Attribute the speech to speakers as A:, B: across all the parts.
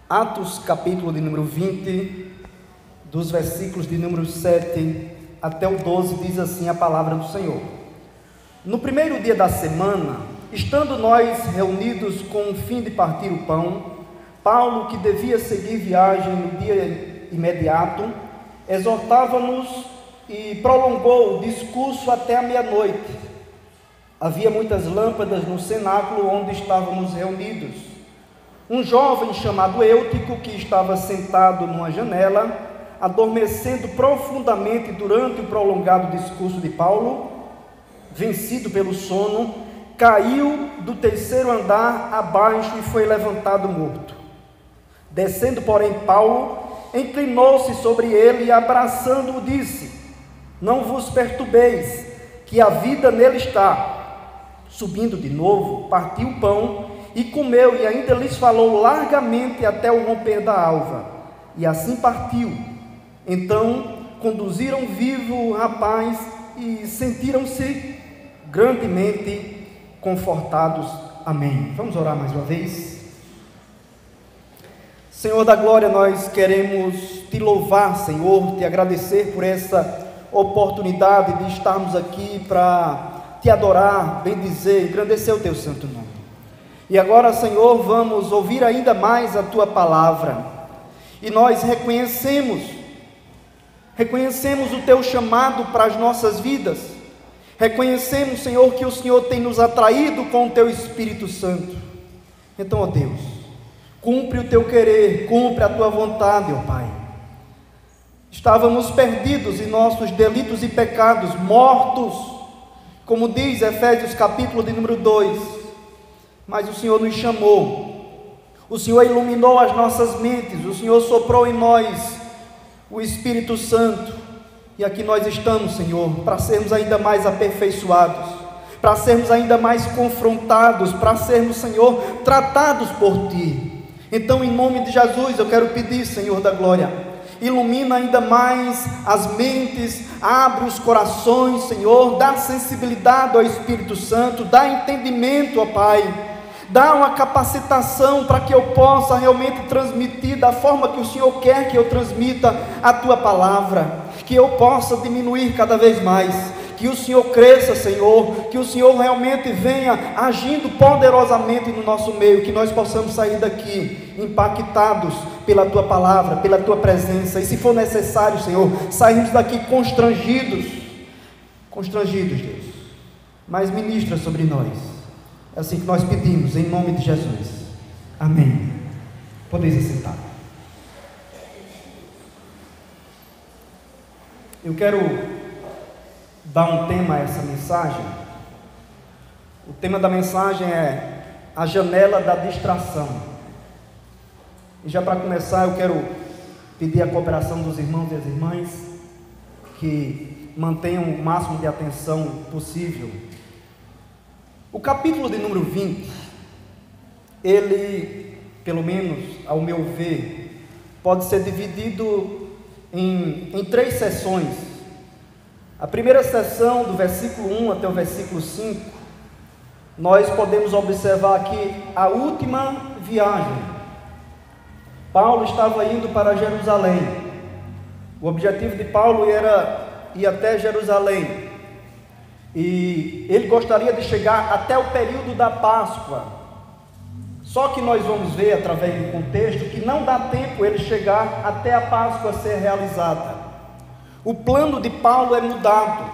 A: Atos, capítulo de número 20, dos versículos de número 7 até o 12, diz assim a palavra do Senhor. No primeiro dia da semana, estando nós reunidos com o fim de partir o pão, Paulo, que devia seguir viagem no dia imediato, exortava-nos e prolongou o discurso até a meia-noite. Havia muitas lâmpadas no cenáculo onde estávamos reunidos. Um jovem chamado Eutico, que estava sentado numa janela, adormecendo profundamente durante o prolongado discurso de Paulo, vencido pelo sono, caiu do terceiro andar abaixo e foi levantado morto. Descendo, porém, Paulo inclinou-se sobre ele e, abraçando-o, disse: não vos perturbeis, que a vida nele está. Subindo de novo, partiu o pão e comeu, e ainda lhes falou largamente até o romper da alva, e assim partiu. Então conduziram vivo o rapaz e sentiram-se grandemente confortados. Amém. Vamos orar mais uma vez. Senhor da glória, nós queremos te louvar, Senhor, te agradecer por essa oportunidade de estarmos aqui para te adorar, bendizer, engrandecer o teu santo nome. E agora, Senhor, vamos ouvir ainda mais a tua palavra, e nós reconhecemos o teu chamado para as nossas vidas, reconhecemos, Senhor, que o Senhor tem nos atraído com o teu Espírito Santo. Então, ó Deus, cumpre o teu querer, cumpre a tua vontade, ó Pai. Estávamos perdidos em nossos delitos e pecados, mortos, como diz Efésios capítulo de número 2, mas o Senhor nos chamou, o Senhor iluminou as nossas mentes, o Senhor soprou em nós o Espírito Santo, e aqui nós estamos, Senhor, para sermos ainda mais aperfeiçoados, para sermos ainda mais confrontados, para sermos, Senhor, tratados por Ti. Então, em nome de Jesus, eu quero pedir, Senhor da glória, ilumina ainda mais as mentes, abre os corações, Senhor, dá sensibilidade ao Espírito Santo, dá entendimento, ó Pai, dá uma capacitação para que eu possa realmente transmitir da forma que o Senhor quer que eu transmita a Tua palavra, que eu possa diminuir cada vez mais, que o Senhor cresça, Senhor, que o Senhor realmente venha agindo poderosamente no nosso meio, que nós possamos sair daqui impactados pela Tua palavra, pela Tua presença, e se for necessário, Senhor, sairmos daqui constrangidos, Deus, mas ministra sobre nós. É assim que nós pedimos, em nome de Jesus. Amém. Podeis assentar. Eu quero dar um tema a essa mensagem. O tema da mensagem é a janela da distração. E já para começar, eu quero pedir a cooperação dos irmãos e das irmãs que mantenham o máximo de atenção possível. O capítulo de número 20, ele, pelo menos ao meu ver, pode ser dividido em 3 sessões. A primeira sessão, do versículo 1 até o versículo 5, nós podemos observar aqui a última viagem. Paulo estava indo para Jerusalém. O objetivo de Paulo era ir até Jerusalém, e ele gostaria de chegar até o período da Páscoa. Só que nós vamos ver, através do contexto, que não dá tempo ele chegar até a Páscoa ser realizada. O plano de Paulo é mudado.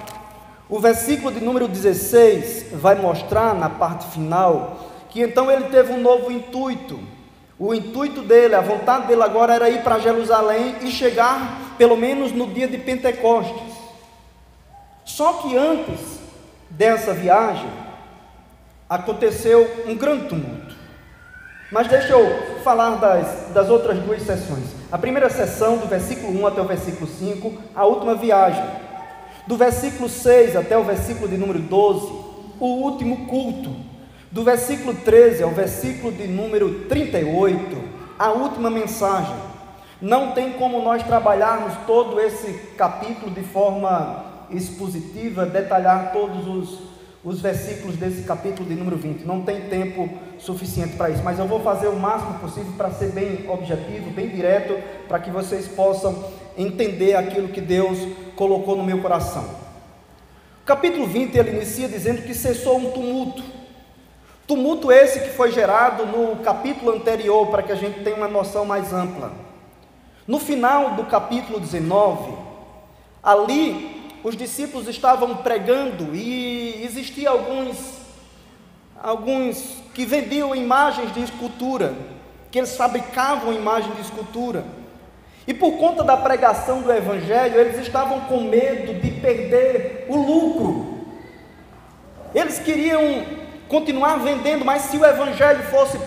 A: O versículo de número 16 vai mostrar, na parte final, que então ele teve um novo intuito. O intuito dele, a vontade dele agora era ir para Jerusalém e chegar pelo menos no dia de Pentecostes. Só que antes dessa viagem aconteceu um grande tumulto. Mas deixa eu falar das outras 2 sessões. A primeira sessão, do versículo 1 até o versículo 5, a última viagem. Do versículo 6 até o versículo de número 12, o último culto. Do versículo 13 ao versículo de número 38, a última mensagem. Não tem como nós trabalharmos todo esse capítulo de forma expositiva, detalhar todos os versículos desse capítulo de número 20. Não tem tempo suficiente para isso, mas eu vou fazer o máximo possível para ser bem objetivo, bem direto, para que vocês possam entender aquilo que Deus colocou no meu coração. O capítulo 20, ele inicia dizendo que cessou um tumulto. Tumulto esse que foi gerado no capítulo anterior, para que a gente tenha uma noção mais ampla. No final do capítulo 19, ali os discípulos estavam pregando e existia alguns que vendiam imagens de escultura, que eles fabricavam imagens de escultura. E por conta da pregação do Evangelho, eles estavam com medo de perder o lucro. Eles queriam continuar vendendo, mas se o Evangelho fosse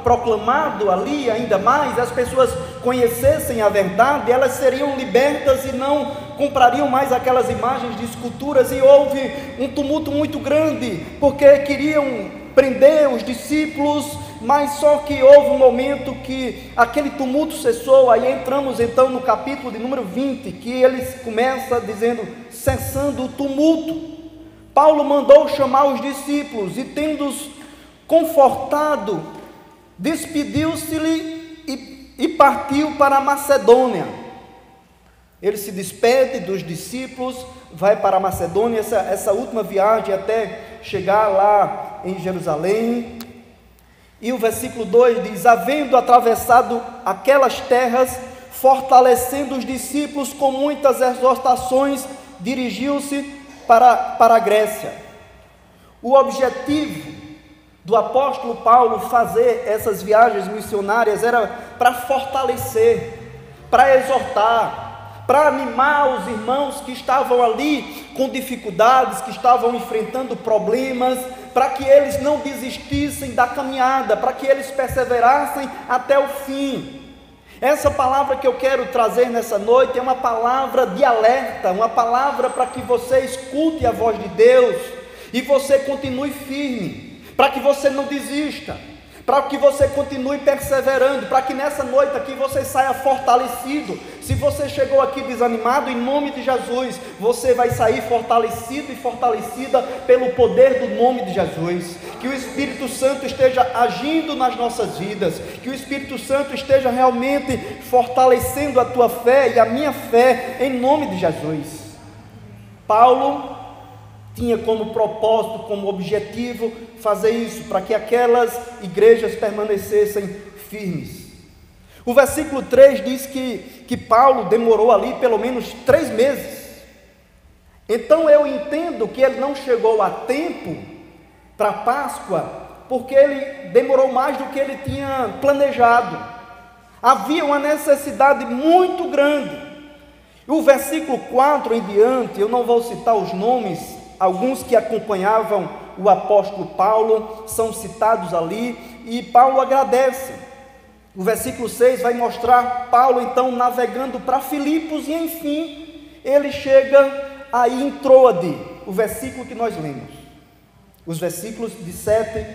A: proclamado ali ainda mais, as pessoas conhecessem a verdade, elas seriam libertas e não comprariam mais aquelas imagens de esculturas. E houve um tumulto muito grande, porque queriam prender os discípulos, mas só que houve um momento que aquele tumulto cessou. Aí entramos então no capítulo de número 20, que eles começam dizendo, cessando o tumulto. Paulo mandou chamar os discípulos e, tendo-os confortado, despediu-se-lhe e partiu para a Macedônia. Ele se despede dos discípulos, vai para a Macedônia, essa última viagem até chegar lá em Jerusalém. E o versículo 2 diz, havendo atravessado aquelas terras, fortalecendo os discípulos com muitas exortações, dirigiu-se para a Grécia. O objetivo do apóstolo Paulo fazer essas viagens missionárias era para fortalecer, para exortar, para animar os irmãos que estavam ali com dificuldades, que estavam enfrentando problemas, para que eles não desistissem da caminhada, para que eles perseverassem até o fim. Essa palavra que eu quero trazer nessa noite é uma palavra de alerta, uma palavra para que você escute a voz de Deus e você continue firme, para que você não desista, para que você continue perseverando, para que nessa noite aqui você saia fortalecido. Se você chegou aqui desanimado, em nome de Jesus, você vai sair fortalecido e fortalecida pelo poder do nome de Jesus. Que o Espírito Santo esteja agindo nas nossas vidas, que o Espírito Santo esteja realmente fortalecendo a tua fé e a minha fé, em nome de Jesus. Paulo tinha como propósito, como objetivo, fazer isso, para que aquelas igrejas permanecessem firmes. O versículo 3 diz que Paulo demorou ali pelo menos 3 meses. Então eu entendo que ele não chegou a tempo para a Páscoa, porque ele demorou mais do que ele tinha planejado. Havia uma necessidade muito grande. O versículo 4 em diante, eu não vou citar os nomes, alguns que acompanhavam o apóstolo Paulo são citados ali, e Paulo agradece. O versículo 6 vai mostrar Paulo então navegando para Filipos, e enfim, ele chega aí em Troade, o versículo que nós lemos, os versículos de 7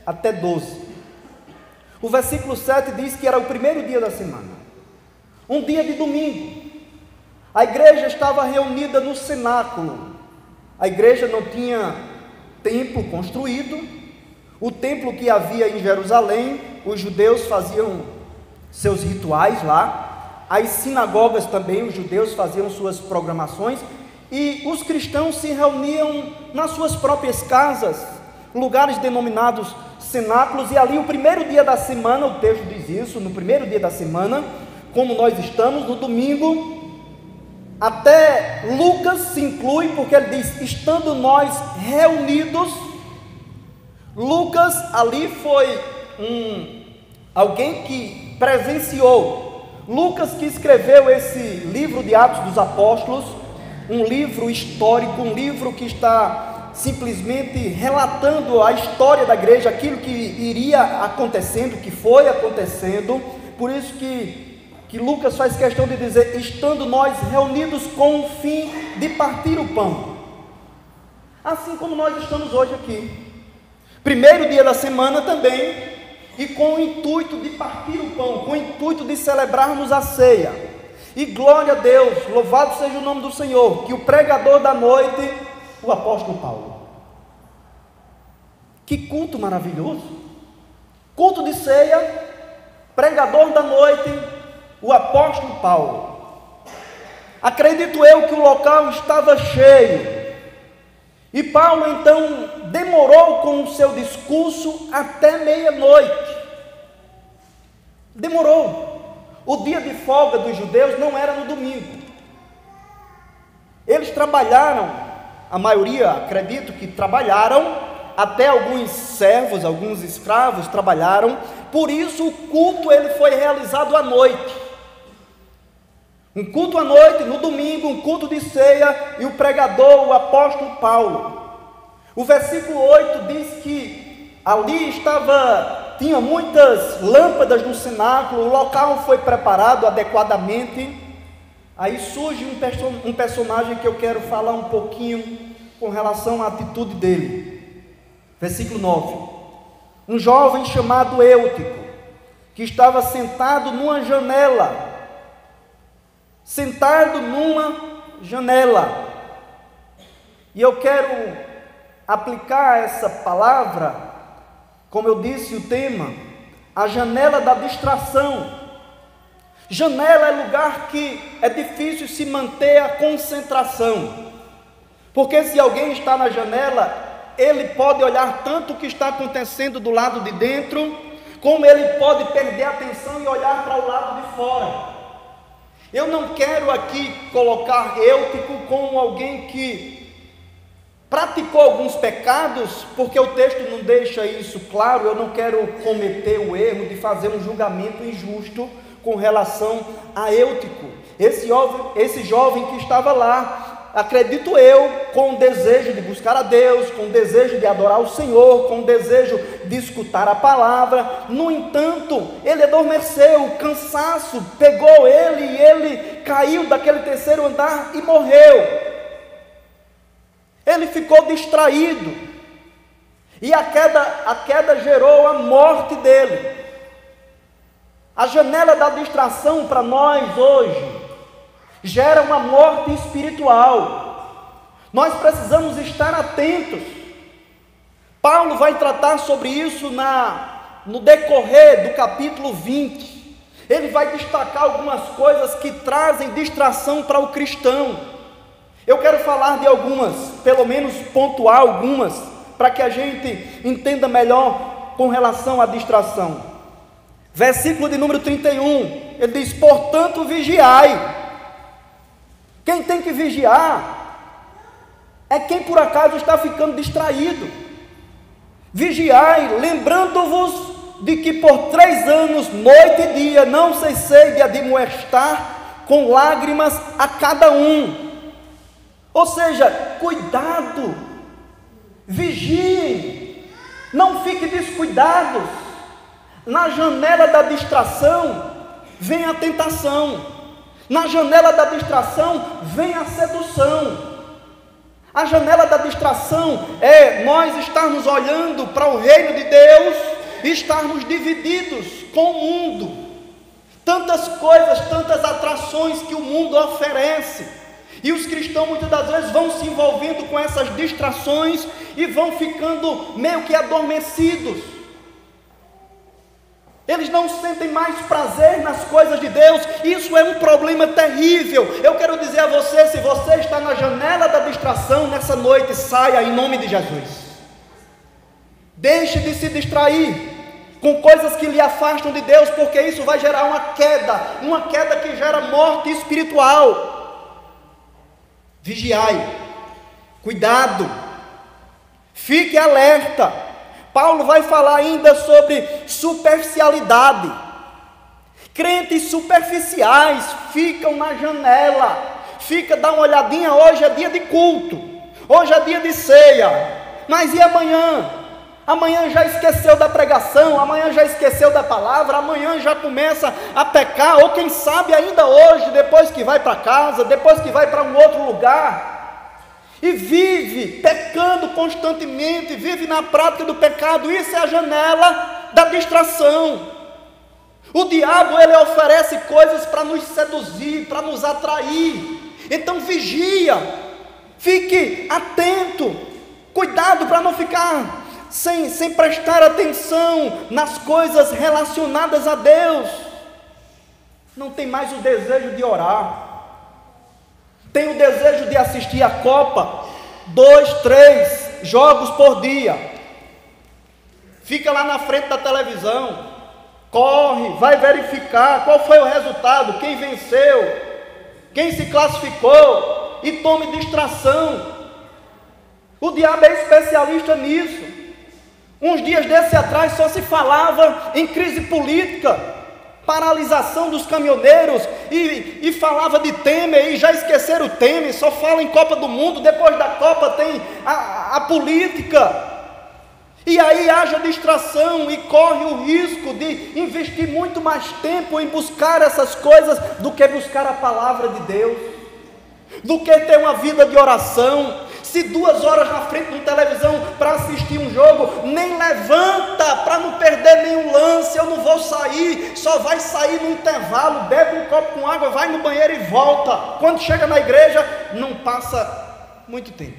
A: até 12. O versículo 7 diz que era o primeiro dia da semana, um dia de domingo. A igreja estava reunida no cenáculo. A igreja não tinha templo construído. O templo que havia em Jerusalém, os judeus faziam seus rituais lá. As sinagogas também, os judeus faziam suas programações. E os cristãos se reuniam nas suas próprias casas, lugares denominados cenáculos. E ali o primeiro dia da semana, o texto diz isso, no primeiro dia da semana, como nós estamos, no domingo. Até Lucas se inclui, porque ele diz, estando nós reunidos. Lucas ali foi alguém que presenciou. Lucas que escreveu esse livro de Atos dos Apóstolos, um livro histórico, um livro que está simplesmente relatando a história da igreja, aquilo que iria acontecendo, que foi acontecendo. Por isso que Lucas faz questão de dizer, estando nós reunidos com o fim de partir o pão. Assim como nós estamos hoje aqui, primeiro dia da semana também, e com o intuito de partir o pão, com o intuito de celebrarmos a ceia. E glória a Deus, louvado seja o nome do Senhor, que o pregador da noite, o apóstolo Paulo. Que culto maravilhoso! Culto de ceia, pregador da noite, o apóstolo Paulo. Acredito eu que o local estava cheio. E Paulo então demorou com o seu discurso até meia-noite. Demorou. O dia de folga dos judeus não era no domingo. Eles trabalharam, a maioria, acredito que trabalharam, até alguns servos, alguns escravos trabalharam, por isso o culto ele foi realizado à noite. Um culto à noite, no domingo, um culto de ceia, e o pregador, o apóstolo Paulo. O versículo 8 diz que ali tinha muitas lâmpadas no cenáculo, o local foi preparado adequadamente. Aí surge um personagem que eu quero falar um pouquinho com relação à atitude dele. Versículo 9. Um jovem chamado Eutico, que estava sentado numa janela. E eu quero aplicar essa palavra, como eu disse, o tema, a janela da distração. Janela é lugar que é difícil se manter a concentração, porque se alguém está na janela, ele pode olhar tanto o que está acontecendo do lado de dentro, como ele pode perder a atenção e olhar para o lado de fora. Eu não quero aqui colocar Eutico como alguém que praticou alguns pecados, porque o texto não deixa isso claro. Eu não quero cometer o erro de fazer um julgamento injusto com relação a Eutico, esse jovem que estava lá, acredito eu, com o desejo de buscar a Deus, com o desejo de adorar o Senhor, com o desejo de escutar a palavra. No entanto, ele adormeceu, o cansaço pegou ele e ele caiu daquele terceiro andar e morreu. Ele ficou distraído e a queda gerou a morte dele. A janela da distração para nós hoje gera uma morte espiritual. Nós precisamos estar atentos. Paulo vai tratar sobre isso no decorrer do capítulo 20. Ele vai destacar algumas coisas que trazem distração para o cristão. Eu quero falar de algumas, pelo menos pontuar algumas, para que a gente entenda melhor com relação à distração. Versículo de número 31, ele diz: portanto vigiai. Quem tem que vigiar é quem por acaso está ficando distraído. Vigiai, lembrando-vos de que por 3 anos, noite e dia, não cessei de admoestar com lágrimas a cada um. Ou seja, cuidado, vigiem, não fiquem descuidados. Na janela da distração vem a tentação, na janela da distração vem a sedução. A janela da distração é nós estarmos olhando para o reino de Deus e estarmos divididos com o mundo. Tantas coisas, tantas atrações que o mundo oferece, e os cristãos muitas das vezes vão se envolvendo com essas distrações e vão ficando meio que adormecidos. Eles não sentem mais prazer nas coisas de Deus. Isso é um problema terrível. Eu quero dizer a você, se você está na janela da distração nessa noite, saia em nome de Jesus. Deixe de se distrair com coisas que lhe afastam de Deus, porque isso vai gerar uma queda que gera morte espiritual. Vigiai, cuidado, fique alerta. Paulo vai falar ainda sobre superficialidade. Crentes superficiais ficam na janela, dá uma olhadinha, hoje é dia de culto, hoje é dia de ceia, mas e amanhã? Amanhã já esqueceu da pregação, amanhã já esqueceu da palavra, amanhã já começa a pecar, ou quem sabe ainda hoje, depois que vai para casa, depois que vai para um outro lugar, e vive pecando constantemente, vive na prática do pecado. Isso é a janela da distração. O diabo, ele oferece coisas para nos seduzir, para nos atrair. Então vigia, fique atento, cuidado para não ficar sem prestar atenção nas coisas relacionadas a Deus. Não tem mais o desejo de orar, tem o desejo de assistir a Copa, 2, 3 jogos por dia, fica lá na frente da televisão, corre, vai verificar qual foi o resultado, quem venceu, quem se classificou, e tome distração. O diabo é especialista nisso. Uns dias desse atrás só se falava em crise política, paralisação dos caminhoneiros, e falava de Temer, e já esqueceram o Temer, só fala em Copa do Mundo, depois da Copa tem a política, e aí haja distração, e corre o risco de investir muito mais tempo em buscar essas coisas, do que buscar a palavra de Deus, do que ter uma vida de oração. Se 2 horas na frente de uma televisão para assistir um jogo, nem levanta para não perder nenhum lance. Eu não vou sair, só vai sair no intervalo, bebe um copo com água, vai no banheiro e volta. Quando chega na igreja, não passa muito tempo.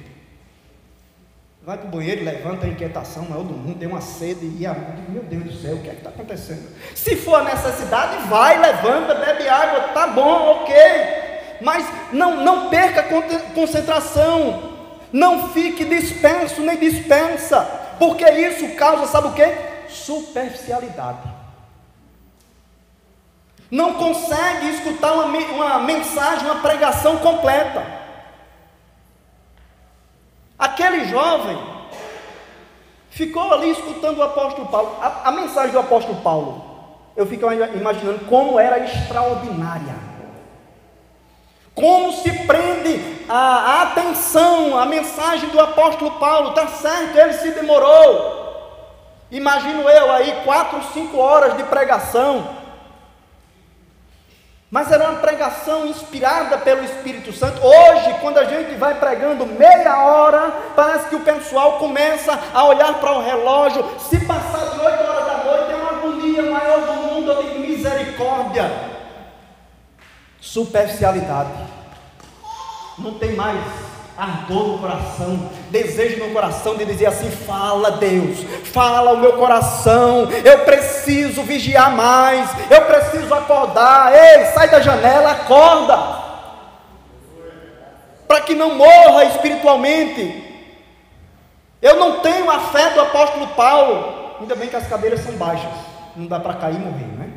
A: Vai para o banheiro, levanta a inquietação maior do mundo, tem uma sede, e meu Deus do céu, o que é que está acontecendo? Se for a necessidade, vai, levanta, bebe água, tá bom, ok, mas não perca a concentração. Não fique disperso nem dispersa, porque isso causa, sabe o que? Superficialidade. Não consegue escutar uma mensagem, uma pregação completa. Aquele jovem ficou ali escutando o apóstolo Paulo. A mensagem do apóstolo Paulo, eu fico imaginando como era extraordinária. Como se prende a atenção, a mensagem do apóstolo Paulo. Está certo, ele se demorou, imagino eu aí 4, 5 horas de pregação, mas era uma pregação inspirada pelo Espírito Santo. Hoje, quando a gente vai pregando meia hora, parece que o pessoal começa a olhar para o relógio. Se passar de 8 horas da noite, é uma agonia maior do mundo. Eu digo, misericórdia. Superficialidade, não tem mais ardor no coração, desejo no coração de dizer assim: fala Deus, fala o meu coração, eu preciso vigiar mais, eu preciso acordar. Ei, sai da janela, acorda, para que não morra espiritualmente. Eu não tenho a fé do apóstolo Paulo, ainda bem que as cadeiras são baixas, não dá para cair e morrer, né?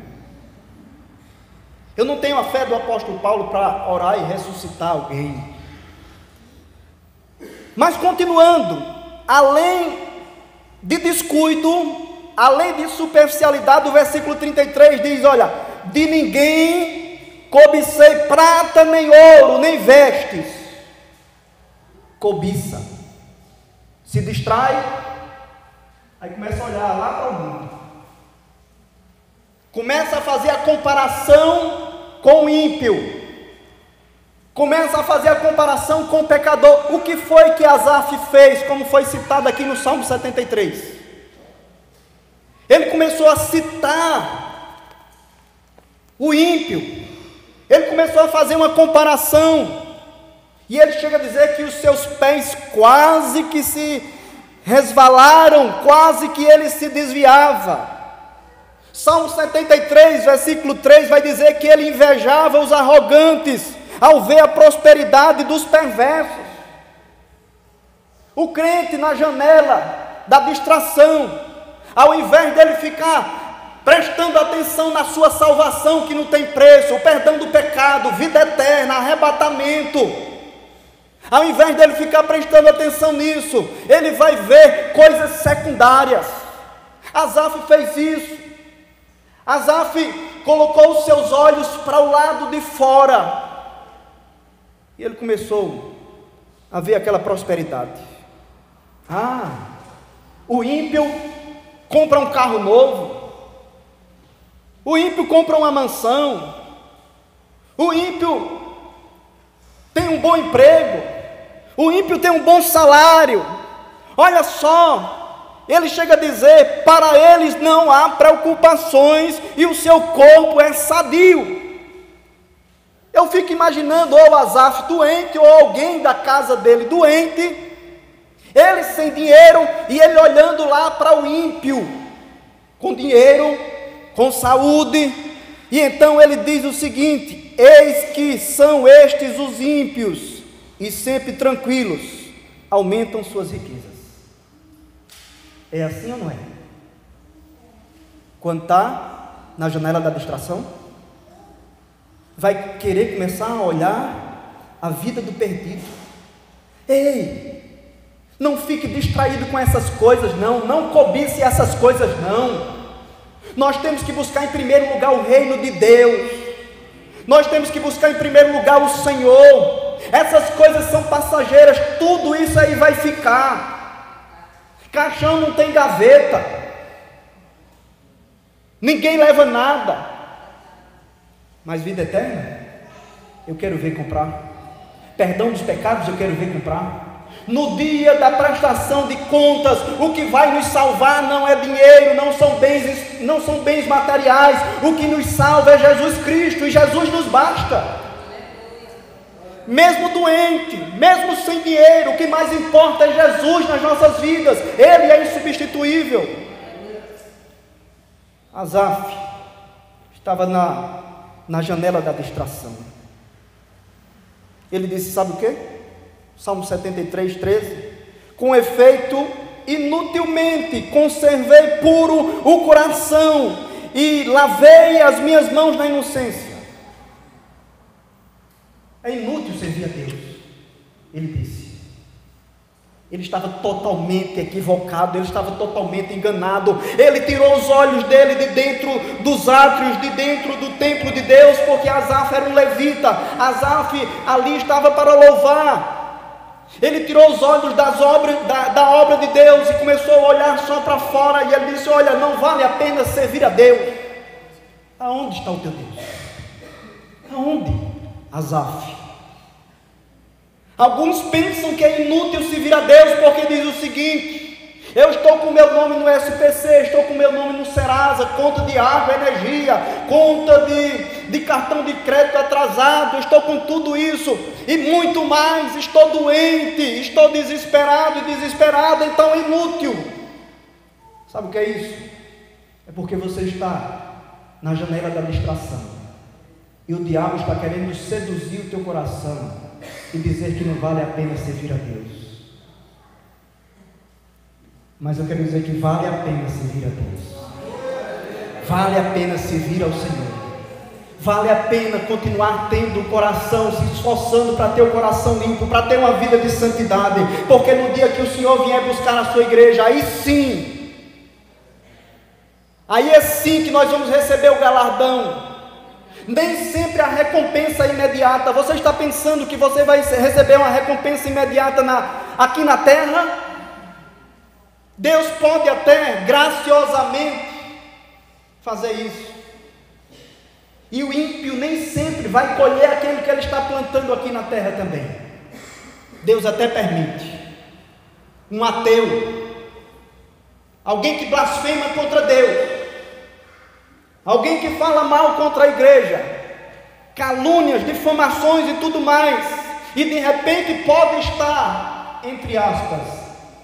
A: Eu não tenho a fé do apóstolo Paulo para orar e ressuscitar alguém. Mas continuando, além de descuido, além de superficialidade, o versículo 33 diz: olha, de ninguém cobicei prata, nem ouro, nem vestes. Cobiça, se distrai, aí começa a olhar lá para o mundo, começa a fazer a comparação com o ímpio, começa a fazer a comparação com o pecador. O que foi que Asaf fez, como foi citado aqui no Salmo 73? Ele começou a citar o ímpio, ele começou a fazer uma comparação, e ele chega a dizer que os seus pés quase que se resvalaram, quase que ele se desviava. Salmo 73, versículo 3 vai dizer que ele invejava os arrogantes ao ver a prosperidade dos perversos. O crente na janela da distração, ao invés dele ficar prestando atenção na sua salvação que não tem preço, o perdão do pecado, vida eterna, arrebatamento, ao invés dele ficar prestando atenção nisso, ele vai ver coisas secundárias. Asaf fez isso. Asaf colocou os seus olhos para o lado de fora, e ele começou a ver aquela prosperidade. O ímpio compra um carro novo, o ímpio compra uma mansão, o ímpio tem um bom emprego, o ímpio tem um bom salário. Olha só, ele chega a dizer: para eles não há preocupações e o seu corpo é sadio. Eu fico imaginando ou Asaf doente, ou alguém da casa dele doente, Ele sem dinheiro e ele olhando lá para o ímpio, com dinheiro, com saúde. E então ele diz o seguinte: eis que são estes os ímpios, e sempre tranquilos, aumentam suas riquezas. É assim ou não é? Quando está na janela da distração, vai querer começar a olhar a vida do perdido. Ei, não fique distraído com essas coisas, não cobice essas coisas, não. Nós temos que buscar em primeiro lugar o reino de Deus, nós temos que buscar em primeiro lugar o Senhor. Essas coisas são passageiras, tudo isso aí vai ficar. Caixão não tem gaveta, ninguém leva nada, mas vida eterna, eu quero ver comprar. Perdão dos pecados, eu quero ver comprar. No dia da prestação de contas, o que vai nos salvar não é dinheiro, não são bens materiais. O que nos salva é Jesus Cristo, e Jesus nos basta. Mesmo doente, mesmo sem dinheiro, o que mais importa é Jesus nas nossas vidas. Ele é insubstituível. Asaf estava na janela da distração. Ele disse, sabe o que? Salmo 73, 13: com efeito, inutilmente conservei puro o coração e lavei as minhas mãos na inocência. É inútil servir a Deus, ele disse. Ele estava totalmente equivocado, ele estava totalmente enganado. Ele tirou os olhos dele de dentro dos átrios, de dentro do templo de Deus, porque Asaf era um levita. Asaf ali estava para louvar. Ele tirou os olhos da obra de Deus e começou a olhar só para fora. E ele disse, olha, não vale a pena servir a Deus. Aonde está o teu Deus? Aonde? Asaf. Alguns pensam que é inútil servir a Deus, porque diz o seguinte: eu estou com o meu nome no SPC, estou com o meu nome no Serasa, conta de água, energia, conta de cartão de crédito atrasado, estou com tudo isso e muito mais, estou doente, estou desesperado e desesperada, então é inútil. Sabe o que é isso? É porque você está na janela da distração e o diabo está querendo seduzir o teu coração e dizer que não vale a pena servir a Deus. Mas eu quero dizer que vale a pena servir a Deus. Vale a pena servir ao Senhor. Vale a pena continuar tendo o coração, se esforçando para ter o coração limpo, para ter uma vida de santidade, porque no dia que o Senhor vier buscar a sua igreja, aí é sim que nós vamos receber o galardão. Nem sempre a recompensa é imediata. Você está pensando que você vai receber uma recompensa imediata aqui na terra? Deus pode até graciosamente fazer isso, e o ímpio nem sempre vai colher aquilo que ele está plantando aqui na terra também. Deus até permite. Um ateu, alguém que blasfema contra Deus, alguém que fala mal contra a igreja, calúnias, difamações e tudo mais, e de repente pode estar, entre aspas,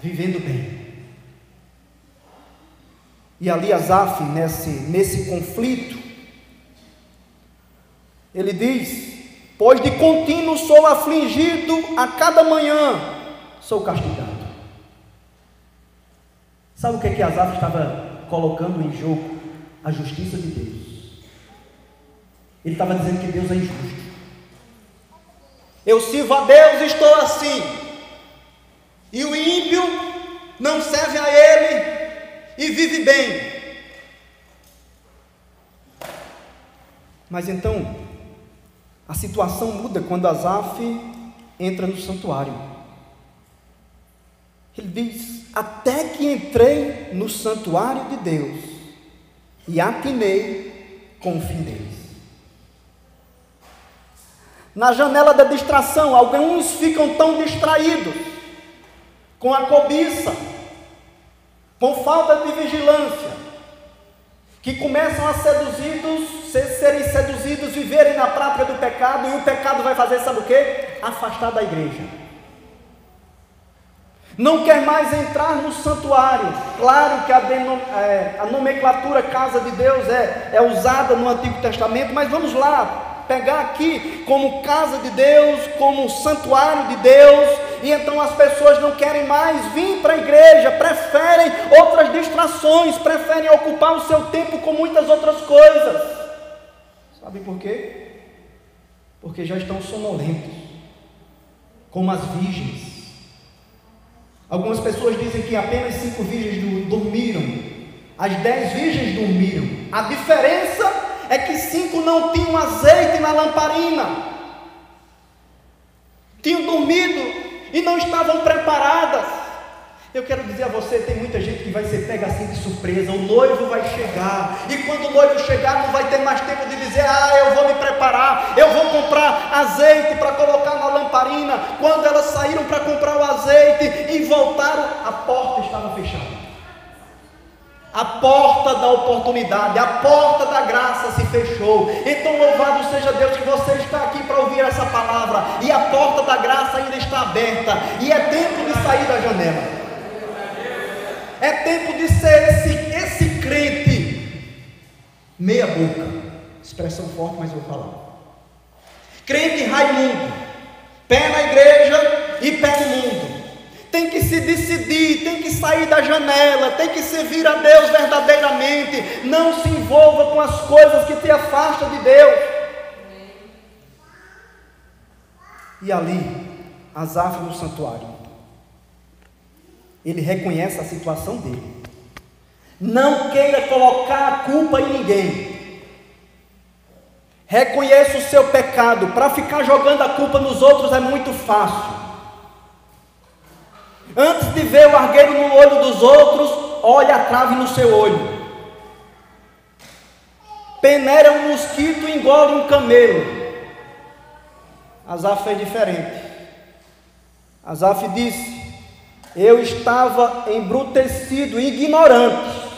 A: vivendo bem. E ali Asaf, nesse conflito, ele diz, pois de contínuo sou afligido, a cada manhã sou castigado. Sabe o que Asaf estava colocando em jogo? A justiça de Deus. Ele estava dizendo que Deus é injusto. Eu sirvo a Deus e estou assim, e o ímpio não serve a Ele e vive bem. Mas então a situação muda quando Asaf entra no santuário. Ele diz, até que entrei no santuário de Deus e atinei com o fim deles. Na janela da distração, alguns ficam tão distraídos com a cobiça, com falta de vigilância, que começam a serem seduzidos, viverem na prática do pecado, e o pecado vai fazer, sabe o quê? Afastar da igreja. não quer mais entrar no santuário. Claro que a nomenclatura casa de Deus é usada no Antigo Testamento, mas vamos lá, pegar aqui como casa de Deus, como santuário de Deus, e então as pessoas não querem mais vir para a igreja, preferem outras distrações, preferem ocupar o seu tempo com muitas outras coisas. Sabe por quê? Porque já estão sonolentos, como as virgens. Algumas pessoas dizem que apenas 5 virgens dormiram, as 10 virgens dormiram. A diferença é que 5 não tinham azeite na lamparina, tinham dormido e não estavam preparadas. Eu quero dizer a você, tem muita gente que vai ser pega assim de surpresa. O noivo vai chegar, e quando o noivo chegar, não vai ter mais tempo de dizer: eu vou me preparar, eu vou comprar azeite para colocar na lamparina. Quando elas saíram para comprar o azeite e voltaram, a porta estava fechada. A porta da oportunidade, a porta da graça se fechou. Então louvado seja Deus que você está aqui para ouvir essa palavra, e a porta da graça ainda está aberta, e é tempo de sair da janela. É tempo de ser esse crente meia boca, expressão forte, mas eu vou falar. Crente Raimundo, pé na igreja e pé no mundo. Tem que se decidir, tem que sair da janela, tem que servir a Deus verdadeiramente. Não se envolva com as coisas que te afastam de Deus. E ali, Asaf no santuário, ele reconhece a situação dele. Não queira colocar a culpa em ninguém. Reconheça o seu pecado. Para ficar jogando a culpa nos outros é muito fácil. Antes de ver o argueiro no olho dos outros, olhe a trave no seu olho. Peneira um mosquito e engole um camelo. Asaf é diferente. Asaf disse: eu estava embrutecido, ignorante,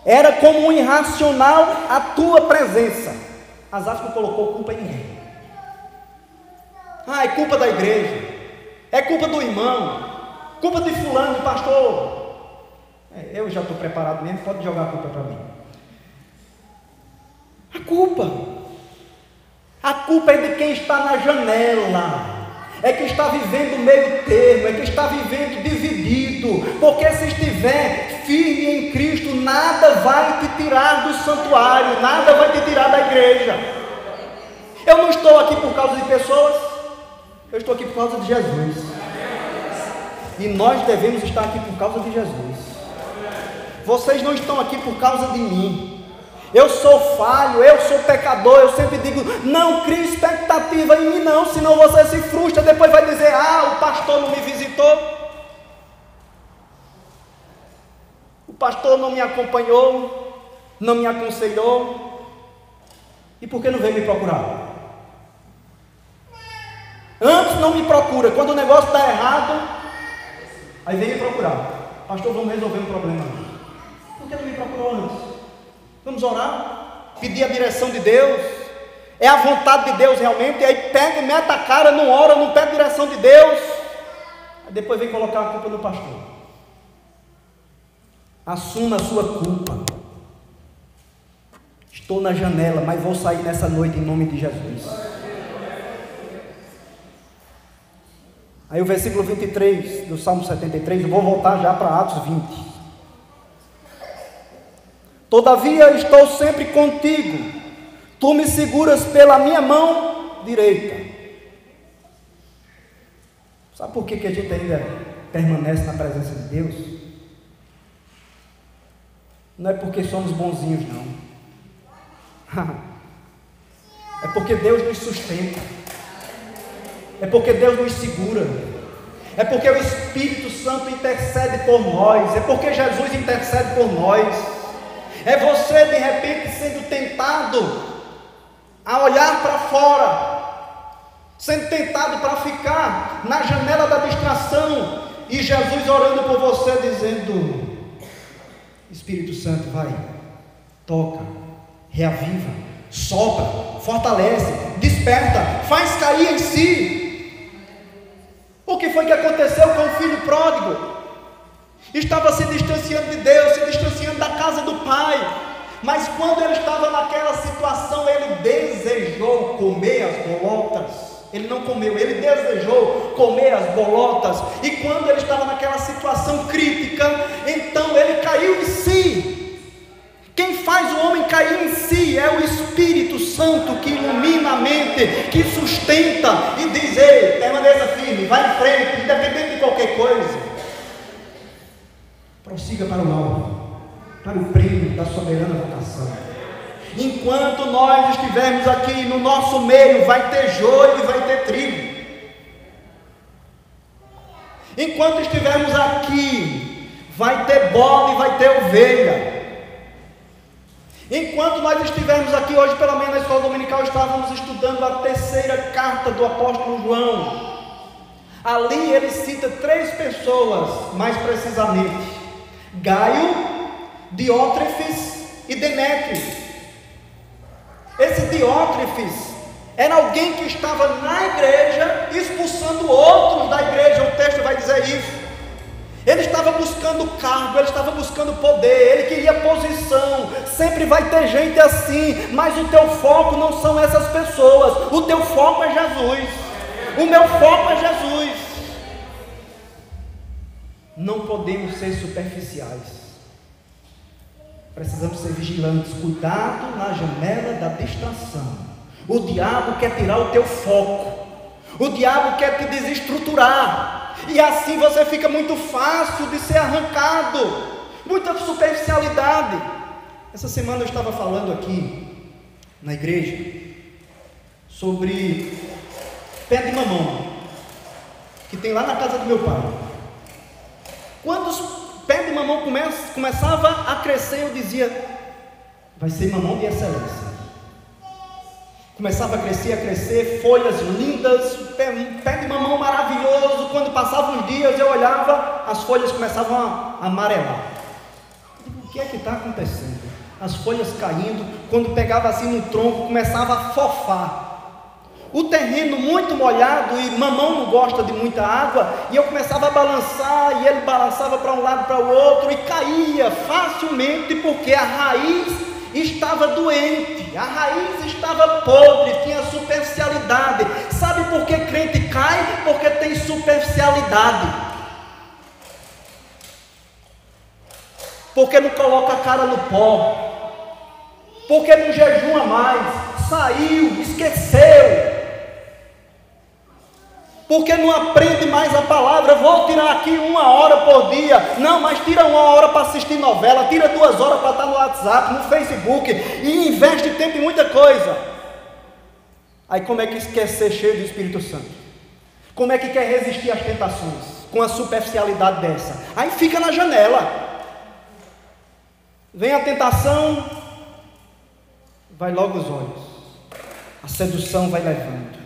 A: era como um irracional a tua presença. Asaf não colocou culpa em ninguém. É culpa da igreja, é culpa do irmão, culpa de fulano, de pastor. Eu já estou preparado mesmo, pode jogar a culpa para mim. A culpa é de quem está na janela, é que está vivendo meio termo, é que está vivendo dividido, porque se estiver firme em Cristo, nada vai te tirar do santuário, nada vai te tirar da igreja. Eu não estou aqui por causa de pessoas, eu estou aqui por causa de Jesus, e nós devemos estar aqui por causa de Jesus. Vocês não estão aqui por causa de mim. Eu sou falho, eu sou pecador. Eu sempre digo: não crie expectativa em mim não, senão você se frustra, depois vai dizer: o pastor não me visitou, o pastor não me acompanhou, não me aconselhou. E por que não veio me procurar? Antes não me procura, quando o negócio está errado, aí vem me procurar: pastor, vamos resolver um problema. Por que não me procurou antes? Vamos orar, pedir a direção de Deus, é a vontade de Deus realmente. E aí pega e mete a cara, não ora, não pede direção de Deus, aí depois vem colocar a culpa no pastor. Assuma a sua culpa. Estou na janela, mas vou sair nessa noite em nome de Jesus. Aí o versículo 23 do Salmo 73, eu vou voltar já para Atos 20. Todavia estou sempre contigo, tu me seguras pela minha mão direita. Sabe por que a gente ainda permanece na presença de Deus? Não é porque somos bonzinhos não. É porque Deus nos sustenta, é porque Deus nos segura, é porque o Espírito Santo intercede por nós, é porque Jesus intercede por nós. É você de repente sendo tentado a olhar para fora, sendo tentado para ficar na janela da distração, e Jesus orando por você dizendo: Espírito Santo, vai, toca, reaviva, sopra, fortalece, desperta, faz cair em si. O que foi que aconteceu com o filho pródigo? Estava se distanciando de Deus, se distanciando da casa do pai, mas quando ele estava naquela situação, ele desejou comer as bolotas. Ele não comeu, ele desejou comer as bolotas, e quando ele estava naquela situação crítica, então ele caiu em si. Quem faz o homem cair em si é o Espírito Santo, que ilumina a mente, que sustenta e diz: ei, permaneça firme, vai em frente, independente de qualquer coisa, prossiga para o alvo, para o prêmio da soberana vocação. Enquanto nós estivermos aqui no nosso meio, vai ter joio e vai ter trigo. Enquanto estivermos aqui, vai ter bode e vai ter ovelha. Enquanto nós estivermos aqui hoje, pela manhã na escola dominical, estávamos estudando a terceira carta do apóstolo João. Ali ele cita 3 pessoas, mais precisamente: Gaio, Diótrefes e Demétrio. Esse Diótrefes era alguém que estava na igreja expulsando outros da igreja, o texto vai dizer isso. Ele estava buscando cargo, ele estava buscando poder, ele queria posição. Sempre vai ter gente assim, mas o teu foco não são essas pessoas, o teu foco é Jesus, o meu foco é Jesus. Não podemos ser superficiais, precisamos ser vigilantes. Cuidado na janela da distração. O diabo quer tirar o teu foco, o diabo quer te desestruturar, e assim você fica muito fácil de ser arrancado, muita superficialidade. Essa semana eu estava falando aqui na igreja sobre pé de mamão, que tem lá na casa do meu pai. Quando os pés de mamão começava a crescer, eu dizia: vai ser mamão de excelência. Começava a crescer, folhas lindas, pé de mamão maravilhoso. Quando passavam os dias, eu olhava, as folhas começavam a amarelar. Eu digo: o que é que está acontecendo? As folhas caindo, quando pegava assim no tronco, começava a fofar. O terreno muito molhado, e mamão não gosta de muita água, e eu começava a balançar, e ele balançava para um lado, para o outro, e caía facilmente, porque a raiz estava doente, a raiz estava podre, tinha superficialidade. Sabe por que crente cai? Porque tem superficialidade, porque não coloca a cara no pó, porque não jejuma mais, saiu, esqueceu, porque não aprende mais a palavra. Vou tirar aqui 1 hora por dia. Não, mas tira 1 hora para assistir novela, tira 2 horas para estar no WhatsApp, no Facebook, e investe tempo em muita coisa. Aí como é que quer ser cheio do Espírito Santo? Como é que quer resistir às tentações com a superficialidade dessa? Aí fica na janela. Vem a tentação, vai logo os olhos, a sedução vai levando.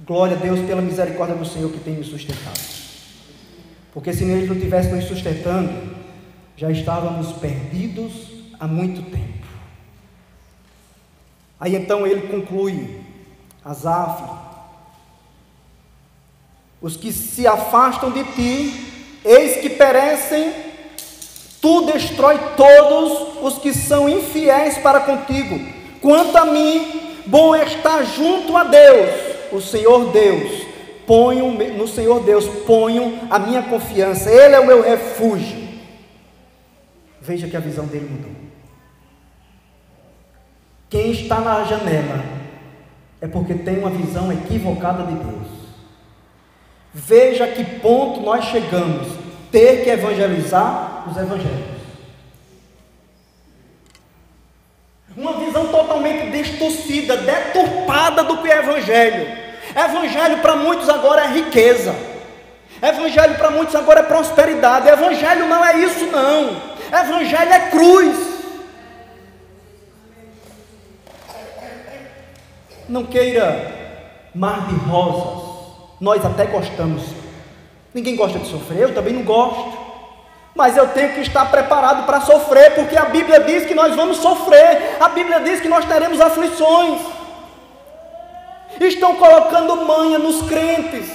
A: Glória a Deus pela misericórdia do Senhor que tem nos sustentado, porque se Ele não estivesse nos sustentando, já estávamos perdidos há muito tempo. Aí então ele conclui: Asaf, os que se afastam de ti, eis que perecem, tu destrói todos os que são infiéis para contigo. Quanto a mim, bom é estar junto a Deus, o Senhor Deus. No Senhor Deus ponho a minha confiança, Ele é o meu refúgio. Veja que a visão dele mudou. Quem está na janela é porque tem uma visão equivocada de Deus. Veja a que ponto nós chegamos, ter que evangelizar os evangélicos. Uma visão totalmente distorcida, deturpada do que é evangelho. Evangelho para muitos agora é riqueza, evangelho para muitos agora é prosperidade. Evangelho não é isso não, evangelho é cruz. Não queira mar de rosas, nós até gostamos, ninguém gosta de sofrer, eu também não gosto, mas eu tenho que estar preparado para sofrer, porque a Bíblia diz que nós vamos sofrer, a Bíblia diz que nós teremos aflições. estão colocando manha nos crentes.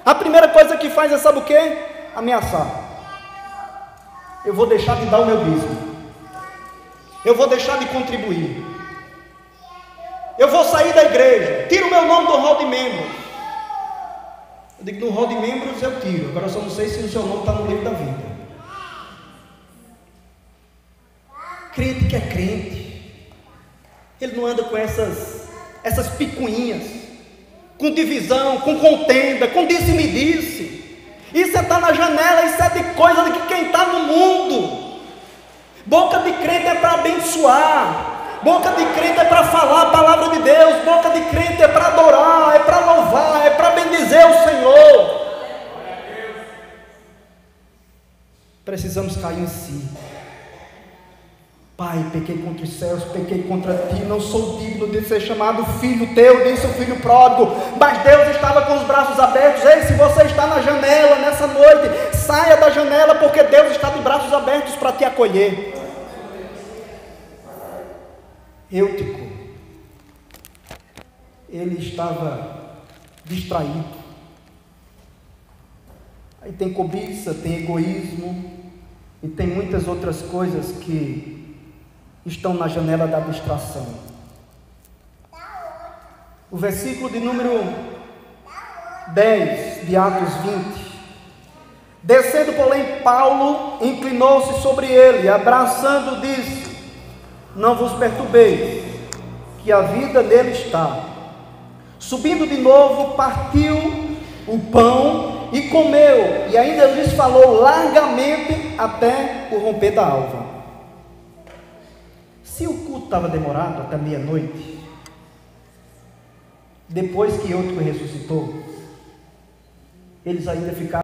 A: A primeira coisa que faz é, sabe o quê? Ameaçar. Eu vou deixar de dar o meu dízimo, eu vou deixar de contribuir, eu vou sair da igreja, tira o meu nome do hall de membros. Eu digo, no hall de membros eu tiro, agora eu só não sei se o seu nome está no livro da vida. Crente que é crente, ele não anda com essas picuinhas, com divisão, com contenda, com disse-me-disse. Isso é estar na janela, isso é de coisa de quem está no mundo. Boca de crente é para abençoar, boca de crente é para falar a palavra de Deus, boca de crente é para adorar, é para louvar, é para bendizer o Senhor. Precisamos cair em si. Pai, pequei contra os céus, pequei contra ti, não sou digno de ser chamado filho teu, disse o filho pródigo. Mas Deus estava com os braços abertos. Ei, se você está na janela nessa noite, saia da janela, porque Deus está de braços abertos para te acolher. Eutico, ele estava distraído. Aí tem cobiça, tem egoísmo e tem muitas outras coisas que estão na janela da distração. O versículo de número 10 de Atos 20. Descendo, porém, Paulo inclinou-se sobre ele, abraçando, disse: não vos perturbeis, que a vida nele está. Subindo de novo, partiu o pão e comeu, e ainda lhes falou largamente até o romper da alva. Se o culto estava demorado até meia-noite, depois que Eutico ressuscitou, eles ainda ficaram